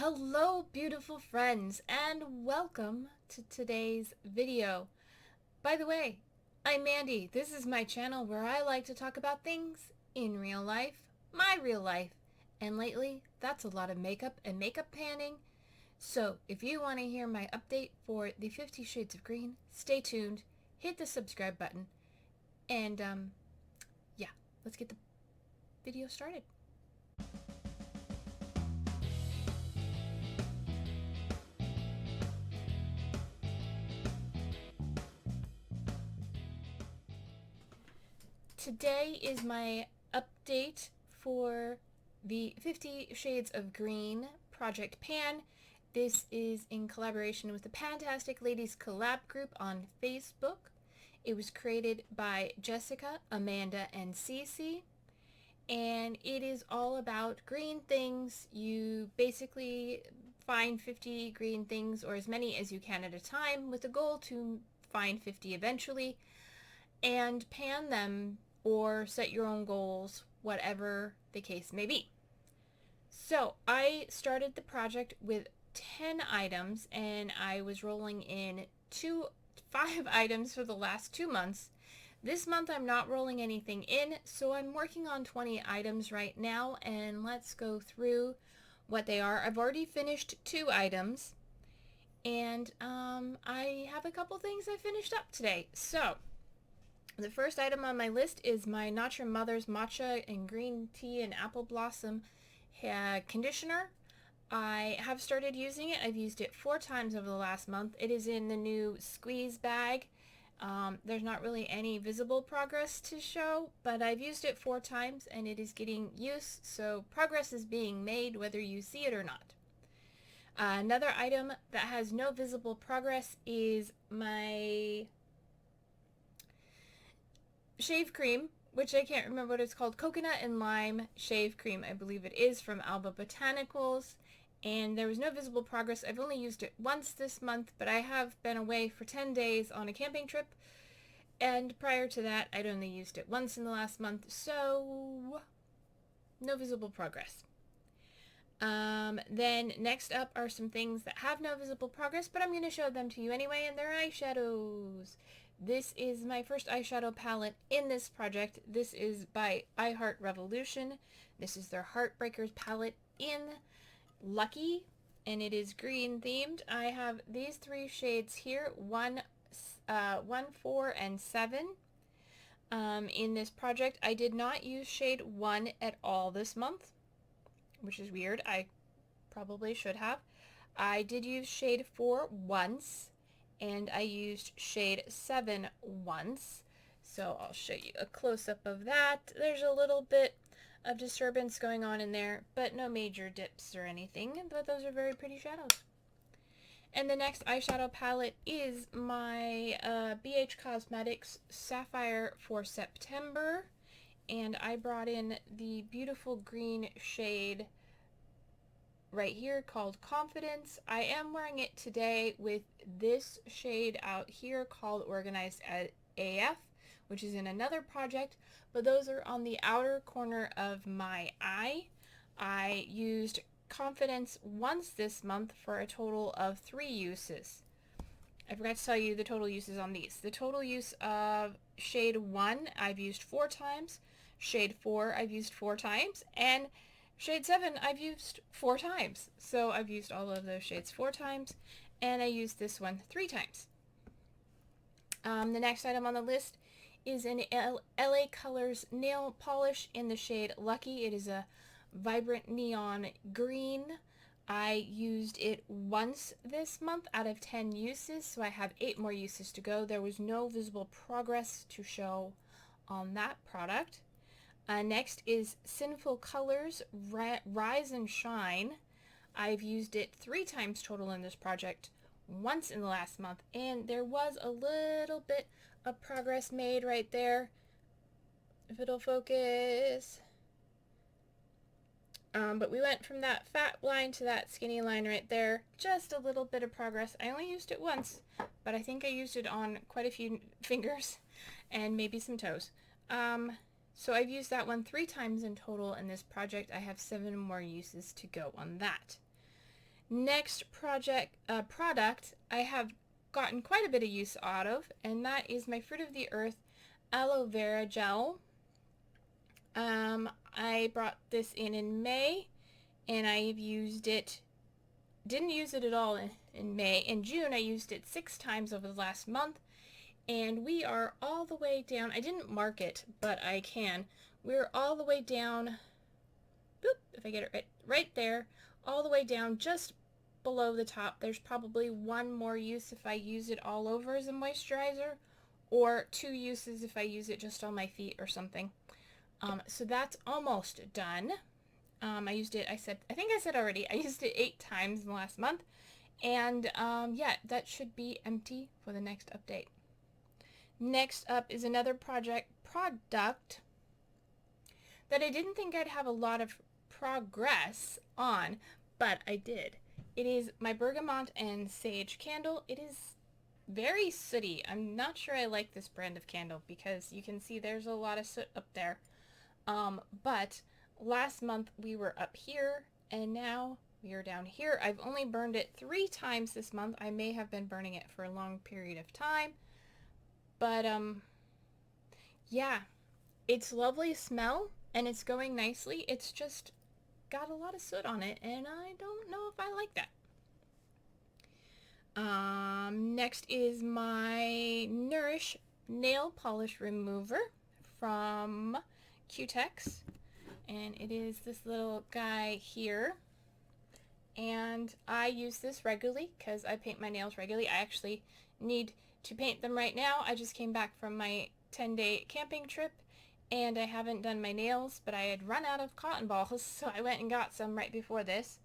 Hello beautiful friends and welcome to today's video. By the way, I'm Mandy. This is my channel where I like to talk about things in real life, my real life, and lately that's a lot of makeup and makeup panning. So if you want to hear my update for the 50 Shades of Green, stay tuned, hit the subscribe button, and yeah, let's get the video started. Today is my update for the 50 Shades of Green Project Pan. This is in collaboration with the Pantastic Ladies collab group on Facebook. It was created by Jessica, Amanda, and Cece. And it is all about green things. You basically find 50 green things, or as many as you can at a time, with the goal to find 50 eventually, and pan them or set your own goals, whatever the case may be. So I started the project with 10 items and I was rolling in 5 items for the last 2 months. This month I'm not rolling anything in, so I'm working on 20 items right now, and let's go through what they are. I've already finished 2 items, and I have a couple things I finished up today. So the first item on my list is my Not Your Mother's Matcha and Green Tea and Apple Blossom conditioner. I have started using it. I've used it 4 times over the last month. It is in the new squeeze bag. There's not really any visible progress to show, but I've used it 4 times and it is getting use, so progress is being made whether you see it or not. Another item that has no visible progress is my shave cream, which I can't remember what it's called. Coconut and lime shave cream, I believe it is, from Alba Botanicals. And there was no visible progress. I've only used it once this month, but I have been away for 10 days on a camping trip. And prior to that, I'd only used it once in the last month, so no visible progress. Then next up are some things that have no visible progress, but I'm going to show them to you anyway, and they're eyeshadows. This is my first eyeshadow palette in this project. This is by I Heart Revolution. This is their Heartbreakers palette in Lucky, and it is green themed. I have these 3 shades here, 1, 4, and 7. In this project, I did not use shade 1 at all this month, which is weird. I probably should have. I did use shade 4 once, and I used shade 7 once. So I'll show you a close-up of that. There's a little bit of disturbance going on in there, but no major dips or anything, but those are very pretty shadows. And the next eyeshadow palette is my BH Cosmetics Sapphire for September, and I brought in the beautiful green shade right here called Confidence. I am wearing it today with this shade out here called Organized AF, which is in another project, but those are on the outer corner of my eye. I used Confidence once this month for a total of 3 uses. I forgot to tell you the total uses on these. The total use of shade 1 I've used 4 times, shade 4 I've used 4 times, and shade 7 I've used 4 times. So I've used all of those shades 4 times, and I used this one 3 times. The next item on the list is an LA Colors nail polish in the shade Lucky. It is a vibrant neon green. I used it once this month out of 10 uses, so I have 8 more uses to go. There was no visible progress to show on that product. Next is Sinful Colors Rise and Shine. I've used it 3 times total in this project, once in the last month, and there was a little bit of progress made right there, if it'll focus. But we went from that fat line to that skinny line right there. Just a little bit of progress. I only used it once, but I think I used it on quite a few fingers and maybe some toes. So I've used that one 3 times in total in this project. I have 7 more uses to go on that. Next product I have gotten quite a bit of use out of, and that is my Fruit of the Earth Aloe Vera Gel. I brought this in May, and I've used it, didn't use it at all in May. In June, I used it 6 times over the last month, and we are all the way down. I didn't mark it, but I can. We're all the way down, boop, if I get it right there, all the way down just below the top. There's probably one more use if I use it all over as a moisturizer, or 2 uses if I use it just on my feet or something. So that's almost done. I used it, I think I said already, I used it 8 times in the last month. And yeah, that should be empty for the next update. Next up is another product that I didn't think I'd have a lot of progress on, but I did. It is my Bergamot and Sage candle. It is very sooty. I'm not sure I like this brand of candle because you can see there's a lot of soot up there. But last month we were up here and now we are down here. I've only burned it 3 times this month. I may have been burning it for a long period of time. But yeah, it's lovely smell and it's going nicely. It's just got a lot of soot on it and I don't know if I like that. Next is my Nourish nail polish remover from Cutex, and it is this little guy here, and I use this regularly because I paint my nails regularly. I actually need to paint them right now. I just came back from my 10-day camping trip and I haven't done my nails, but I had run out of cotton balls, so I went and got some right before this.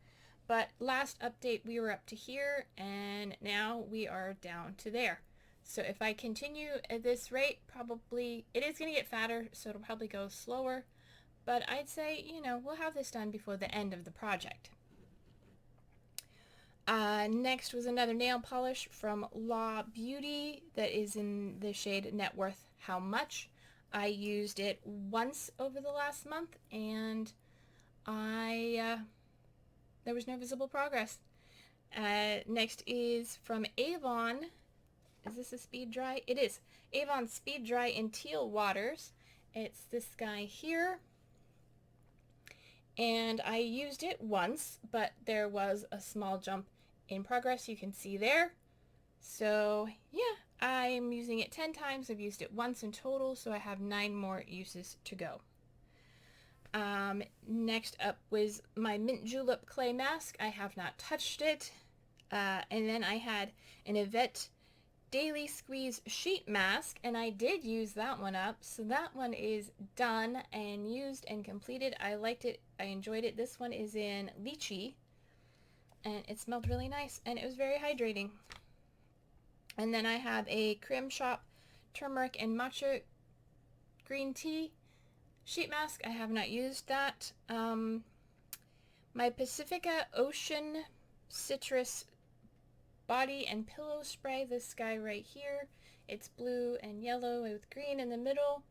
But last update we were up to here and now we are down to there. So if I continue at this rate, probably it is going to get fatter, so it'll probably go slower. But I'd say, you know, we'll have this done before the end of the project. Next was another nail polish from Law Beauty that is in the shade Net Worth How Much. I used it once over the last month and there was no visible progress. Next is from Avon. Is this a Speed Dry? It is. Avon Speed Dry in Teal Waters. It's this guy here. And I used it once, but there was a small jump in progress. You can see there. So yeah, I'm using it 10 times. I've used it once in total, so I have 9 more uses to go. Next up was my Mint Julep Clay Mask. I have not touched it. And then I had an Yvette Daily Squeeze Sheet Mask, and I did use that one up. So that one is done and used and completed. I liked it. I enjoyed it. This one is in Lychee, and it smelled really nice, and it was very hydrating. And then I have a Creme Shop Turmeric and Matcha Green Tea Sheet Mask. I have not used that. My Pacifica Ocean Citrus Body and Pillow Spray, this guy right here. It's blue and yellow with green in the middle.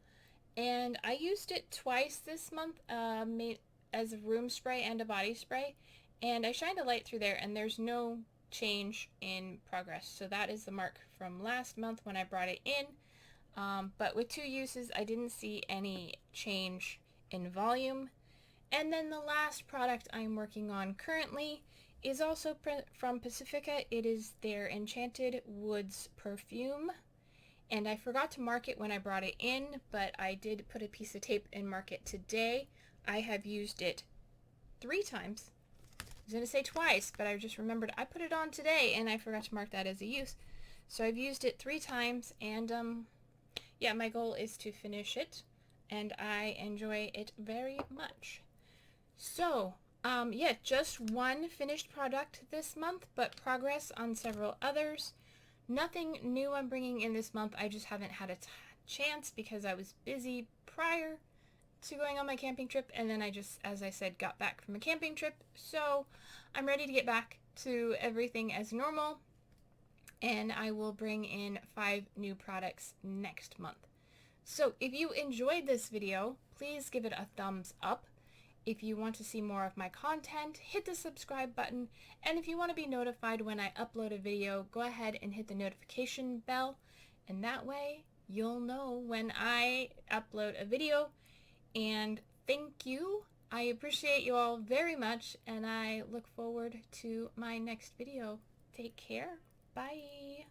And I used it twice this month as a room spray and a body spray. And I shined a light through there and there's no change in progress. So that is the mark from last month when I brought it in. But with 2 uses, I didn't see any change in volume. And then the last product I'm working on currently is also from Pacifica. It is their Enchanted Woods perfume. And I forgot to mark it when I brought it in, but I did put a piece of tape and mark it today. I have used it 3 times. I was going to say twice, but I just remembered I put it on today and I forgot to mark that as a use. So I've used it 3 times and yeah, my goal is to finish it and I enjoy it very much. So, yeah, just 1 finished product this month, but progress on several others. Nothing new I'm bringing in this month. I just haven't had a chance because I was busy prior to going on my camping trip, and then I just, as I said, got back from a camping trip. So I'm ready to get back to everything as normal, and I will bring in 5 new products next month. So if you enjoyed this video, please give it a thumbs up. If you want to see more of my content, hit the subscribe button, and if you want to be notified when I upload a video, go ahead and hit the notification bell, and that way you'll know when I upload a video. And thank you. I appreciate you all very much, and I look forward to my next video. Take care. Bye.